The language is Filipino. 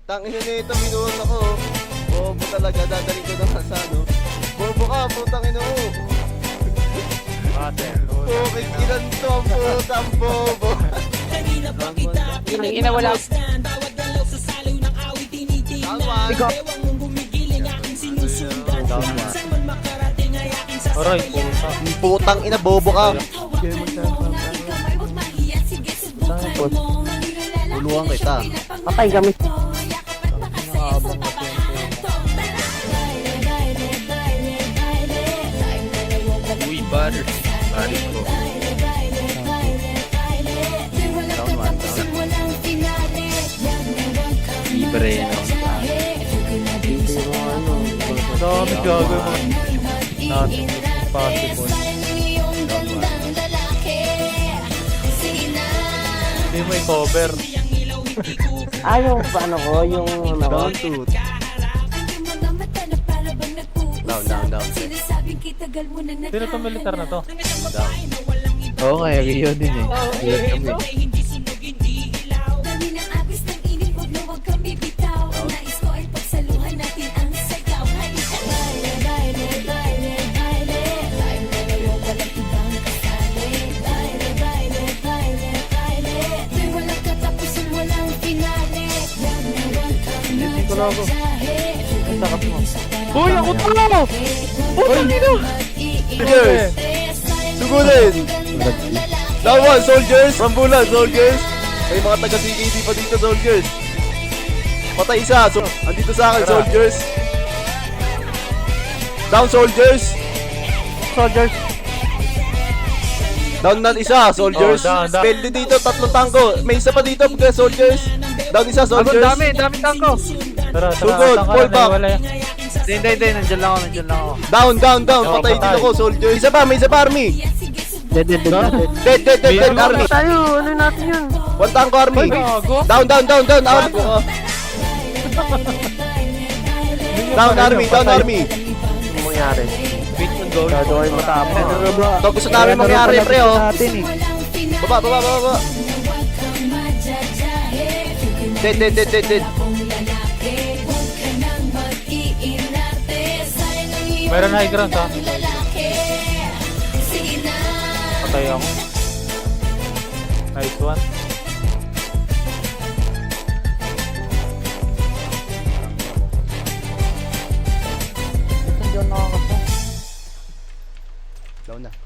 Tangina nito, binuot ako. Bobo talaga, dadaling ko naman sa ano. Bobo ka, putang ina mo. Okay, ilan to ang putang bobo. Ang ina wala. Ikaw. Aray, puta. Putang ina, bobo ka. Tuluan kita. Patay kami. Uy, bar. Bari ko. Down one, down. Libre, no? Dami gago mo. Not possible. Hindi mo i-cover. Yung paano ko, yung ano ko. Down two. Down. Sino itong militar na to? Oo nga, yun din eh. Hindi ko na ako. Ang sakap mo. Uy, ako to! Putang ino! Soldiers! Sugulin! Down one, soldiers! Rambulan, soldiers! May mga taga-CKD pa dito, soldiers! Patay isa! So, andito sa akin, soldiers! Down, soldiers! Soldiers. Down na isa, soldiers! Oh, down. Pwede dito, tatlong tangko! May isa pa dito, soldiers! Down isa, soldiers! Dami tangko! Tara, Sugod, tangka fall lang, back. wala yan. Hindi, nandiyan lang ako. Down! Oh, Patay dito patay. ko, soldiers! May isa pa, army! Dead. Dead, army! Tayo, ano natin yun? One tanko, army! Gago. Down, army! Down, army! Ano mangyari? Beat yung goal. Gagawin matapos. Ito gusto namin mangyari, pre, oh! Natin eh. Baba! Dead! Meron high ground ha. Patay ako. Nice one. Diyan nakakasya. Down na.